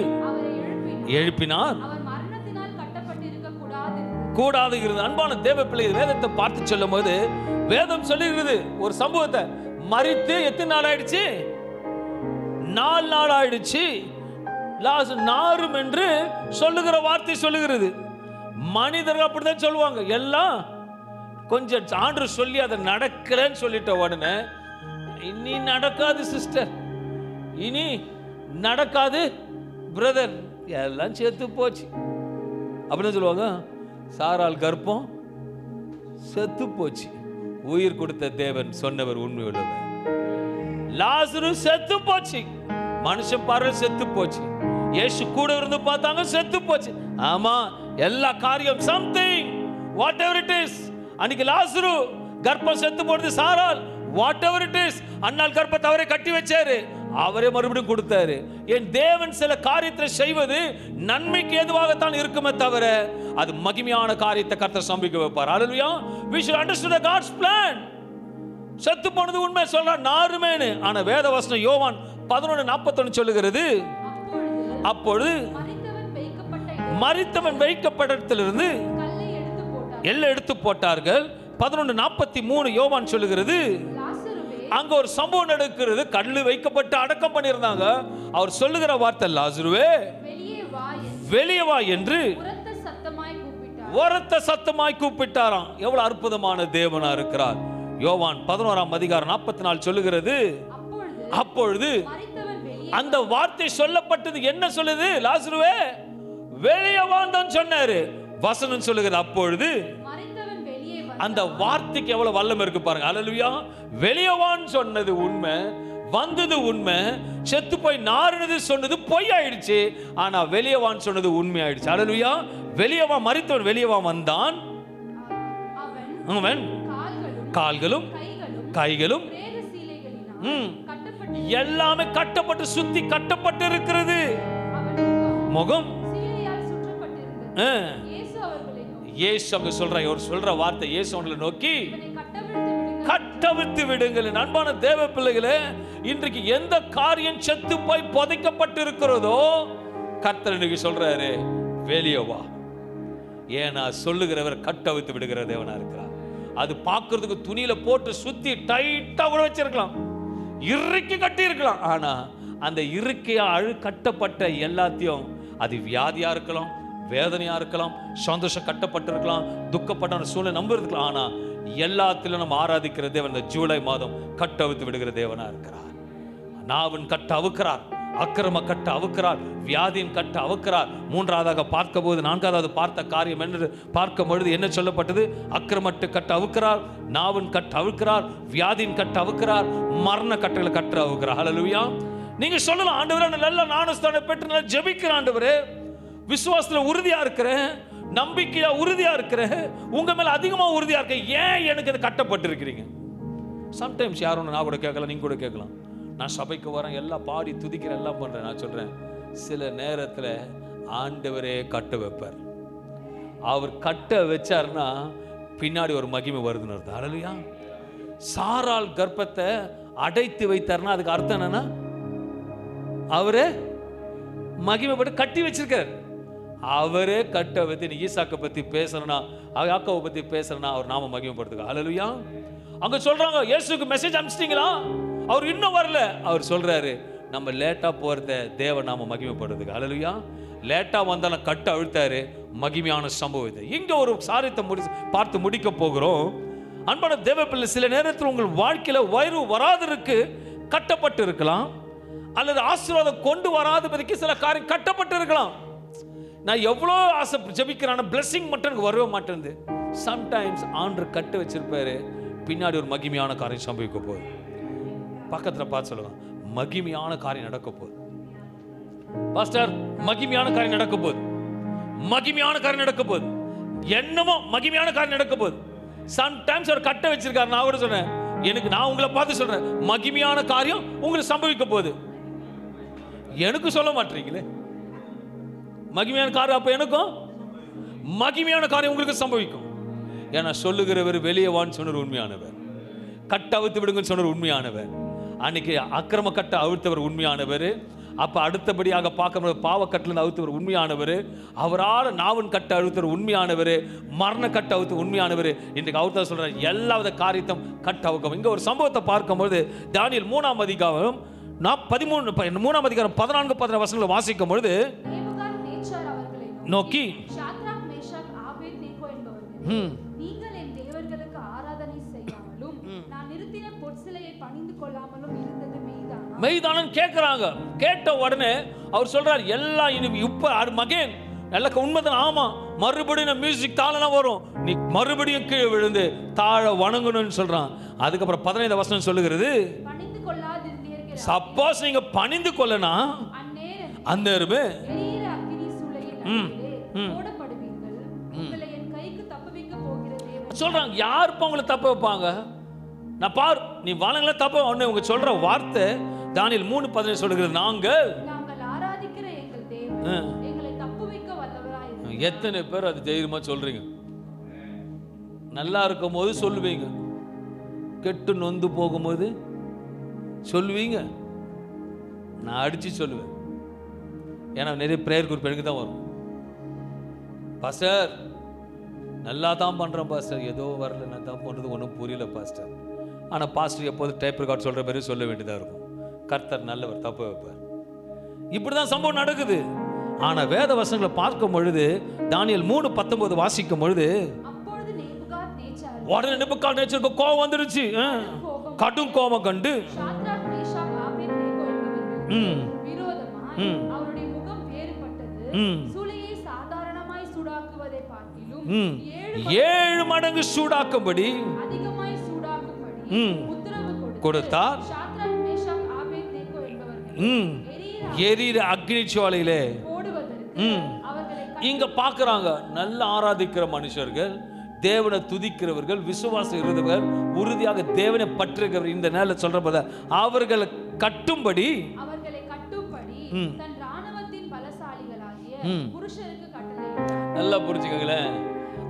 எழுப்பினார், கூடாது இருந்தது. அன்பான தேவ பிள்ளை, வேதத்தை பார்த்து சொல்லும் போது வேதம் சொல்லுகிறது ஒரு சம்பவத்தை. மரித்து எத்தனை நாள் ஆயிடுச்சு? 4 நாள் ஆயிடுச்சு. நாரும் என்று சொல்லுகிற வார்த்தை சொல்லுகிறது. மனிதர்கள் அப்படிதான் சொல்லுவாங்க. எல்லாம் கொஞ்சம் ஆண்டவர் சொல்லி அதை நடக்கலன்னு சொல்லிட்ட உடனே இனி நடக்காது சிஸ்டர், இனி நடக்காது பிரதர், எல்லாம் செத்து போச்சு அப்படின்னு சொல்லுவாங்க. சாரால் கர்ப்பம் செத்து போச்சு. உயிர் கொடுத்த தேவன் சொன்னவர் உண்மை உள்ளவர். லாசரு செத்து போச்சு, மனுஷன் பார்வை செத்து போச்சு. இயேசு கூட இருந்து பார்த்தாங்க, செத்து போச்சு. ஆமா, எல்லா காரியம் something what ever it is. அன்னைக்கு லாசரு கர்ப்பம் செத்து போடுது, சாரால் வாட் எவர் இட் இஸ் அண்ணால் கர்ப்பத்தை அவரே கட்டி வச்சாரு, அவரே மறுபடியும் கொடுத்தாரு. என் தேவன் சில காரியத்தை செய்வது நன்மைக்கு ஏதுவாகத்தான் இருக்குமே தவிர அது மகிமையான காரியத்தை கர்த்தர் சம்பவிக்க வைப்பார். அல்லேலூயா. we should understand God's plan. செத்து போனது உண்மை சொல்ற நாருமேனு, ஆனா வேத வசனம் யோவான் 11:41 சொல்லுகிறது, அப்பொழுது மரித்தவன் வைக்கப்பட்ட இடத்திலிருந்து எல்லாம் எடுத்து போட்டார்கள். 11:43 யோவான் சொல்லுகிறது, அங்க ஒரு சம்பவம் நடக்கிறது. கல்லு வைக்கப்பட்டு அடக்கம் பண்ணியிருந்தாங்க. அவர் சொல்லுகிற வார்த்தை, லாசருவே வெளியே வா என்று உரத்த சத்தமாய் கூப்பிட்டாராம். எவ்வளவு அற்புதமான தேவனா இருக்கிறார். யோவான் 11ஆம் அதிகாரம் 44 சொல்லுகிறது, அப்பொழுது அந்த வார்த்தை சொல்லப்பட்டது. என்ன சொல்லுது? லாசருவே வெளியே வான்னு சொன்னாரு. வசனம் சொல்லுகிறது அப்பொழுது அந்த வார்த்தைக்கு எவ்வளவு வல்லமை இருக்கு பாருங்க. அல்லேலூயா. வெளியே வான்னு சொன்னது உண்மை, வந்தது உண்மை. செத்து போய் நாறுனது சொன்னது பொய் ஆயிடுச்சு. ஆனா வெளியே வான்னு சொன்னது உண்மை ஆயிடுச்சு. அல்லேலூயா. வெளியே வா, மரித்தவன் வெளியே வா வந்தான். அவன் கால்களும் கைகளும் எல்லாமே கட்டப்பட்டு சுத்தி கட்டப்பட்டு இருக்கிறது. முகம் இயேசு அவங்க சொல்ற வார்த்தை, இயேசு அவங்களை நோக்கி கட்டவிழ்த்து விடுங்கள். அன்பான தேவ பிள்ளைகளே, இன்றைக்கு எந்த காரியம் செத்து போய் புதைக்கப்பட்டு இருக்கிறதோ கர்த்தர் இன்னைக்கு சொல்றாரு வெளியே வா. ஏன்னா சொல்லுகிறவர் கட்டவிழ்த்து விடுகிற தேவனா இருக்கிறார். அது பார்க்கிறதுக்கு துணியில போட்டு சுத்தி டைட்டா கூட வச்சிருக்கலாம், இறுக்கி கட்டி இருக்கலாம். ஆனா அந்த இறுக்கையா கட்டப்பட்ட எல்லாத்தையும், அது வியாதியா இருக்கலாம், வேதனையா இருக்கலாம், சந்தோஷம் கட்டப்பட்டிருக்கலாம், துக்கப்பட்ட சூழ்நிலை நம்புறதுக்கலாம். ஆனா எல்லாத்திலும் நம்ம ஆராதிக்கிற தேவன் இந்த ஜூலை மாதம் கட்டவிழ்த்து விடுகிற தேவனா இருக்கிறார். நாவின் கட்ட அவுக்கிறார், அக்கிரம கட்ட அவுக்கிறார், வியாதியின் கட்ட அவுக்கிறார். மூன்றாவதாக பார்க்கும்போது, நான்காவது பார்த்த காரியம் என்று பார்க்கும் பொழுது என்ன சொல்லப்பட்டது? அக்கிரமட்டு கட்ட அவுக்கிறார், நாவின் கட்ட அவுக்கிறார், வியாதியின் கட்ட அவுக்கிறார், மரண கட்டளை கட்ட அவுக்கிறார். ஹல்லேலூயா. நீங்க சொல்லலாம், ஆண்டவரே நல்ல ஞானஸ்தானம் பெற்று நான் ஜெபிக்கிறேன், ஆண்டவரே விசுவாசத்துல உறுதியா இருக்கிறேன், நம்பிக்கையா உறுதியா இருக்கிறேன், உங்க மேல அதிகமா உறுதியா இருக்கேன், ஏன் எனக்கு இது கட்டப்பட்டு இருக்கிறீங்க? சம்டைம்ஸ் யாரும் நான் கூட கேட்கலாம், நீங்க கூட கேட்கலாம். நான் சபைக்கு வரேன், எல்லாம் பாடி துதிக்கிறேன், எல்லாம் பண்றேன். நான் சொல்றேன், சில நேரத்தில் ஆண்டவரே கட்ட வைப்பார். அவர் கட்ட வச்சார்னா பின்னாடி ஒரு மகிமை வருதுன்னு அர்த்தம். ஹல்லேலூயா. சாராள் கர்ப்பத்தை அடைத்து வைத்தார்னா அதுக்கு அர்த்தம் என்னன்னா அவரே மகிமைப்பட்டு கட்டி வச்சிருக்கார். அவரே கட்ட வைத்து. நீ ஈசாக்கை பத்தி பேசுறனா, யாக்கோவை பத்தி பேசுறனா, அவர் நாம மகிமைப்படுத்துங்க. ஹல்லேலூயா. அங்க சொல்றாங்க, இயேசுக்கு மெசேஜ் அனுப்பிச்சிட்டீங்களா? அவர் இன்னும் வரல. அவர் சொல்றாரு, நம்ம லேட்டா போறத தேவ நாம மகிமைப்படுறதுக்கு. ஹல்லேலூயா. லேட்டா வந்தாலும் கட்ட அழுத்தாரு, மகிமையான சம்பவத்தை. இங்க ஒரு சாரியத்தை பார்த்து முடிக்க போகிறோம். அன்பான தேவ பிள்ளை, சில நேரத்தில் உங்கள் வாழ்க்கையில வயிறு வராதற்கு கட்டப்பட்டு இருக்கலாம், அல்லது ஆசீர்வாதம் கொண்டு வராதபடிக்கு சில காரியம் கட்டப்பட்டு இருக்கலாம். நான் எவ்வளோ ஆசை ஜெபிக்கிறேன், பிளெஸிங் மட்டும் எனக்கு வரவே மாட்டேங்குது. சம்டைம்ஸ் ஆண்டவர் கட்டு வச்சிருப்பாரு, பின்னாடி ஒரு மகிமையான காரியம் சம்பவிக்க போகுது. பக்கத்துல பார்த்து சொல்லுங்க, மகிமையான காரியம் நடக்க போகுது பாஸ்டர், மகிமையான காரியம் நடக்க போகுது, மகிமையான காரியம் நடக்க போகுது, என்னமோ மகிமையான காரியம் நடக்க போகுது. சம்டைம்ஸ் அவர் கட்ட வச்சிருக்காரு. நான் கூட சொன்னேன், எனக்கு நான் உங்களை பார்த்து சொல்றேன், மகிமையான காரியம் உங்களுக்கு சம்பவிக்க போகுது. எனக்கு சொல்ல மாட்டீங்களே மகிமையான காரியம். அப்ப எனக்கும் மகிமையான காரியம் உங்களுக்கு சம்பவிக்கும். ஏன்னா சொல்லுகிறவர் வெளியே வான்னு சொன்னவர் உண்மையானவர், கட்ட அவிழ்த்து விடுங்கன்னு சொன்னவர் உண்மையானவர், அன்னைக்கு அக்கிரம கட்ட அவிழ்த்தவர் உண்மையானவர். அப்ப அடுத்தபடியாக பார்க்க பாவக்கட்டில் அவிழ்த்தவர் உண்மையானவர், அவரால் நாவன் கட்ட அழுத்தவர் உண்மையானவர், மரண கட்ட அவுத்து உண்மையானவர். இன்றைக்கு அவுத்த சொல்ற எல்லாவித காரியத்தையும் கட்ட அவுக்கம். இங்க ஒரு சம்பவத்தை பார்க்கும்போது தானியேல் 3ஆம் அதிகாரம் 3ஆம் அதிகாரம் 14-15 வசனங்களை வாசிக்கும் பொழுது நோக்கி நீங்கள் என் தேவர்களுக்கு ஆராதனை செய்யாமலும் நான் நிறுத்தின பொற்சிலையை பணிந்து கொள்ளாமலும் இருந்தது மெய்தானன் கேட்கிறாங்க. கேட்ட உடனே அவர் சொல்றார், எல்லாம் இனி இப்ப மகன் நல்ல உண்மைதான். ஆமா, மறுபடியும் மியூசிக் தாளெல்லாம் வரும், நீ மறுபடியும் கீழே விழுந்து தாழ வணங்கணும்னு சொல்றான். அதுக்கப்புறம் 15 வசனம் சொல்லுகிறது, சப்போஸ் நீங்க பணிந்து கொள்ளனா அந்நேரமே சொல்றாங்க. யார் உங்களை தப்ப வைப்பாங்க? நான் பார், நீ வணங்கல தப்ப ஒண்ணு. உங்க சொல்ற வார்த்தை தானியேல் 3:15 சொல்லுகிறது, நாங்கள் ஆராதிக்கிற எங்கள் தேவன் எங்களை தப்புவிக்க வல்லவராய். எத்தனை பேர் அது தைரியமா சொல்றீங்க? நல்லா இருக்கும் போது சொல்லுவீங்க, கெட்டு நொந்து போகும்போது சொல்லுவீங்க. நான் அடிச்சு சொல்லுவேன். ஏன்னா நிறைய பிரேயர் குரூப் எனக்கு தான் வரும், பாஸ்டர் நல்லா தான் பண்றேன் பாஸ்டர், ஏதோ வரல, நான் தான் பண்றது ஒன்றும் புரியல பாஸ்டர். ஆனால் பாஸ்டர் எப்போது டைப் ரெக்கார்ட் சொல்ற மாதிரி சொல்ல வேண்டியதாக இருக்கும். கர்த்தர் நல்லவர், தப்பு வைப்பார். இப்படிதான் சம்பவம் நடக்குது. ஆனா வேத வசனங்களை பார்க்கும் பொழுது தானியேல் 3:19 வாசிக்கும் பொழுது உடனே நேபுகாத்நேச்சருக்கு கோபம் வந்துருச்சு. கடும் கோபம் கண்டு விரோதமாய் அவருடைய முகம் வேறுபட்டது. சூளையை சாதாரணமாய் சூடாக்குவதை பார்க்கிலும் 7 மடங்கு சூடாக்கும்படி அதிகமாய் சூடாக்கும்படி உத்தரவு கொடுத்தார். சாத்ராக், மேஷாக், ஆபேத்நேகோ என்பவர்கள் எரியிற அக்னி ஜுவாலையிலே போடுவதற்கு அவர்களை இங்க பாக்குறாங்க. நல்ல ஆராதிக்கிற மனுஷர்கள், தேவனை துதிக்கிறவர்கள், விசுவாசம் இருந்தவர்கள், உறுதியாக தேவனை பற்றுகிறவர், இந்த நேரத்தில் சொல்ற அவர்களை கட்டும்படி தன் ராணுவத்தின் பலசாலிகளாகிய புருஷருக்கு கட்டளை. நல்லா புரிஞ்சுக்கங்களேன்.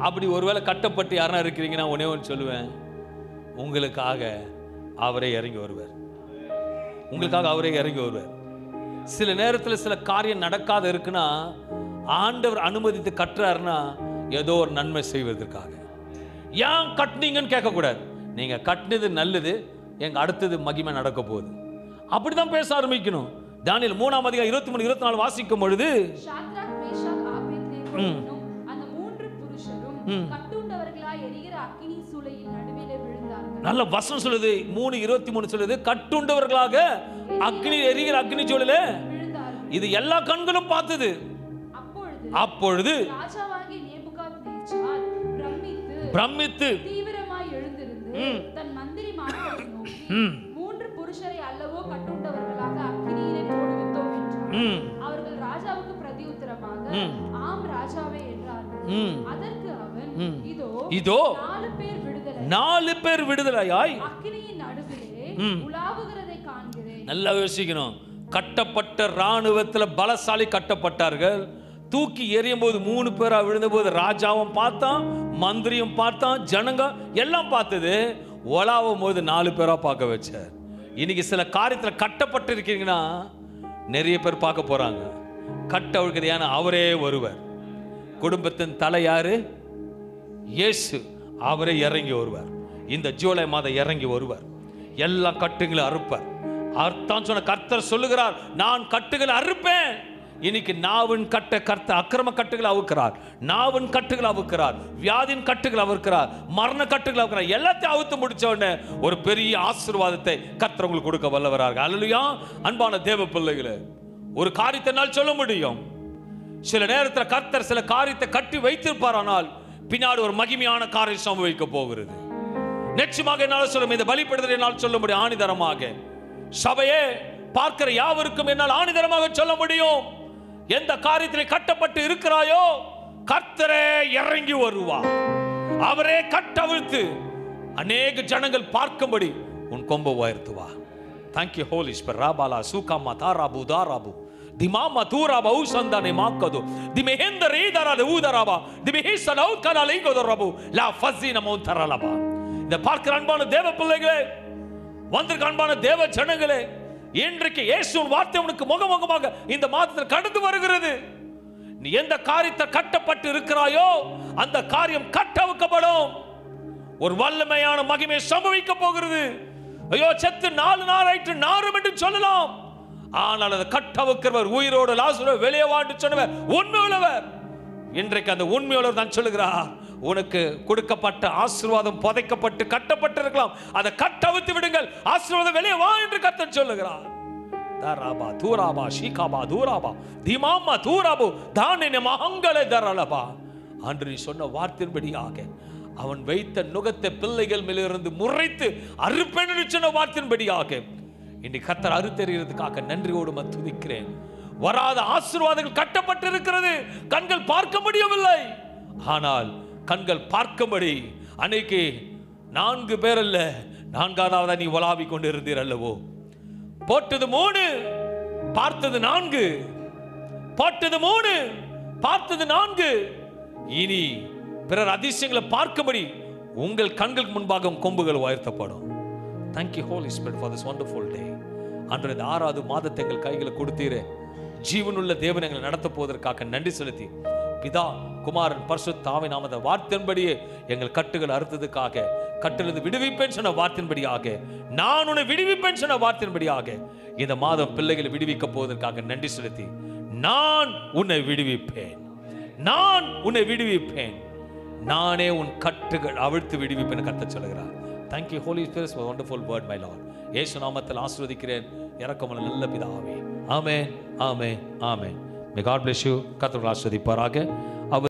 அப்படி ஒருவேளை கட்டப்பட்டு யாரா இருக்கிறீங்கன்னா ஒன்னே ஒன்று சொல்லுவேன், உங்களுக்காக அவரே இறங்கி வருவார். உங்களுக்காக அவரே இறங்கி வருவார். சில நேரத்தில் சில காரியம் நடக்காத இருக்குன்னா ஆண்டவர் அனுமதித்து கட்டுறாருன்னா ஏதோ ஒரு நன்மை செய்வதற்காக. ஏன் கட்டினீங்கன்னு கேட்கக்கூடாது. நீங்க கட்டினது நல்லது, எங்க அடுத்தது மகிமை நடக்க போகுது, அப்படிதான் பேச ஆரம்பிக்கணும். தானியேல் 3ஆம் அதிகாரம் 23, 24 வாசிக்கும் பொழுது சாத்ராக், மேஷாக், ஆபேத்நேகோ அந்த 3 புருஷரும் கட்டுண்டவர்களாய் எரிகிற அக்கினி சூளையின் நடுவிலே விழுந்தார்கள். நல்ல வசனம் சொல்லுது. 3:23 சொல்லுது, கட்டுண்டவர்களாக அக்னி எரிகிற அக்னி சூளையிலே விழுந்தார்கள். இது எல்லா கண்களும் பார்த்தது. அப்பொழுது ராஜாவாகிய நேபுகாத்நேச்சார் பிரமித்து தீவிரமாய் எழுந்திருந்து தன் மந்திரிமார்களை நோக்கி, 3 புருஷரை அல்லவோ கட்டுண்டவர்களாக அக்கினியிலே போடுவித்தோம் என்றார். அவர்கள் ராஜாவுக்கு பிரதியுத்தரமாக, ஆம் ராஜாவே என்றார்கள். அதற்கு அவன், இதோ 4 பேர் விடுதலையாய் அக்கினியின் நடுவிலே உலாவுகிறதை காண்கிறேன். நல்லா யோசிக்கணும். கட்டப்பட்ட ராணுவத்தில் பலசாலி கட்டப்பட்டார்கள். தூக்கி எறியும் போது 3 பேரா விழுந்த போது ராஜாவும் பார்த்தான், மந்திரியும் பார்த்தான், ஜனங்க எல்லாம் பார்த்தது. ஒலாவும் போது 4 பேரா பார்க்க வச்சார். இன்னைக்கு சில காரியத்தில் கட்டப்பட்டு இருக்கீங்கன்னா நிறைய பேர் பார்க்க போறாங்க. கட்ட அவிழ்க்கிறது, ஏன்னா அவரே வருவார். குடும்பத்தின் தலை யாரு? இயேசு. அவரே இறங்கி வருவார். இந்த ஜூலை மாதம் இறங்கி வருவார். எல்லா கட்டுகளை அறுப்பார். அர்த்தம் சொன்ன கர்த்தர் சொல்லுகிறார், நான் கட்டுகளை அறுப்பேன். இன்னைக்கு நாவின் கட்ட கர்த்தர் அக்கிரம கட்டுகளை அவுக்கிறார், நாவின் கட்டுகளை அவுக்கிறார், வியாதியின் கட்டுகளை அவுக்கிறார், மரண கட்டுகளை அவுக்கிறார். எல்லாத்தையும் அவுத்து முடிச்ச உடனே ஒரு பெரிய ஆசீர்வாதத்தை கர்த்தர் உங்களுக்கு கொடுக்க வல்லவராக. அல்லேலூயா. அன்பான தேவ பிள்ளைகளே, ஒரு காரியத்தை என்னால் சொல்ல முடியும். சில நேரத்தில் கர்த்தர் சில காரியத்தை கட்டி வைத்திருப்பார், ஆனால் பின்னாடி ஒரு மகிமையான காரியம் சம்பவிக்க போகிறது. நிச்சயமாக என்னால் சொல்ல, இந்த பலிபடுதலை என்னால் சொல்ல முடியும் ஆணிதரமாக. சபையே பார்க்கிற யாவருக்கும் என்னால் ஆணிதரமாக சொல்ல முடியும். எந்த காரியத்தில் கட்டப்பட்டு இருக்கிறாயோ கர்த்தரே இறங்கி வருவார். அவரே கட்டவிழ்த்து அநேக ஜனங்கள் பார்க்கும்படி உன் கொம்பை உயர்த்துவார். Thank you holy spirit. ராபாலா சூகாமா தாராபு தாராபு திமாமா தூராபா ஊசந்தானே மாக்கது திமெஹெந்த ரீதரால ஊதராபா திமெஹிசலௌ கனலைங்கதரபு லா ஃபஸின மௌதரலபா. இந்த பார்க்கிற அன்பான தேவ பிள்ளைகளே, வந்திருக்க அன்பான தேவ ஜனங்களே, இன்றைக்கு இயேசுவின் வார்த்தை உனக்கு முகமுகமாக இந்த மாதத்தில் கடந்து வருகிறது. நீ எந்த காரியத்தை கட்டப்பட்டு இருக்கிறாயோ அந்த காரியம் கட்டவிக்கப்படும். ஒரு வல்லமையான மகிமை சம்பவிக்க போகிறது. ஐயோ, செத்து 4 நாள் ஆயிற்று நாரும் என்று சொல்லலாம், ஆனால் அதை கட்டவிக்கிறவர் உயிரோடு லாசரு வெளியே வாண்டு சொன்னவர் உண்மையுள்ளவர். இன்றைக்கு அந்த உண்மையுள்ளவர் தான் சொல்லுகிறார், உனக்கு கொடுக்கப்பட்ட ஆசீர்வாதம் புதைக்கப்பட்டு கட்டப்பட்டு இருக்கலாம், அதை கட்டவித்து விடுங்கள், ஆசீர்வாதம் வெளியே வா என்று கர்த்தர் சொல்லுகிறார். தராபா தூராபா ஷீகாபா தூராபா திமாமா தூராபு தானின மகங்களே தரலபா. அன்று நீ சொன்ன வார்த்தையின்படியாக அவன் வைத்த நுகத்தை பிள்ளைகள் மேலிருந்து முறைத்து அறுப்பேன் என்று சொன்ன வார்த்தையின்படியாக இன்றைக்கு கர்த்தர் அறுத்தெறிகிறதுக்காக நன்றியோடு துதிக்கிறேன். வராத ஆசீர்வாதங்கள் கட்டப்பட்டு இருக்கிறது, கண்கள் பார்க்க முடியவில்லை, ஆனால் கண்கள் பார்க்கும்படி அன்னைக்கு 4 பேர் அல்ல, 4ஆவதா நீ உலாவி கொண்டு இருந்தீர் அல்லவோ. போட்டது 3, பார்த்தது 4, போட்டது 3, பார்த்தது 4. இனி பிறர் அதிசயங்களை பார்க்கும்படி உங்கள் கண்களுக்கு முன்பாக கொம்புகள் உயர்த்தப்படும். Thank you Holy Spirit for this wonderful day. அன்று இந்த 6வது மாதத்தை எங்கள் கைகளை கொடுத்தீரே, ஜீவனுள்ள தேவன் எங்களை நடத்த போவதற்காக நன்றி செலுத்தி, பிதா குமாரன் பரிசுத்த ஆவியின் நாமத்தை வார்த்தையின்படியே எங்கள் கட்டுகள் அறுத்ததுக்காக, கட்டிலிருந்து விடுவிப்பேன் சொன்ன வார்த்தையின்படியாக, நான் உன்னை விடுவிப்பேன் சொன்ன வார்த்தையின்படியாக இந்த மாதம் பிள்ளைகளை விடுவிக்க போவதற்காக நன்றி செலுத்தி, நான் உன்னை விடுவிப்பேன், நான் உன்னை விடுவிப்பேன், நானே உன் கட்டுகள் அவிழ்த்து விடுவிப்பேன் கர்த்தர் சொல்கிறார். Thank you Holy Spirit for a wonderful word my Lord. இயேசு நாமத்தில் ஆசீர்வதிக்கிறேன். இரக்கமுள்ள நல்ல பிதாவே. ஆமென், ஆமென், ஆமென். May God bless you. கர்த்தர் ஆசீர்வதிப்பாராக.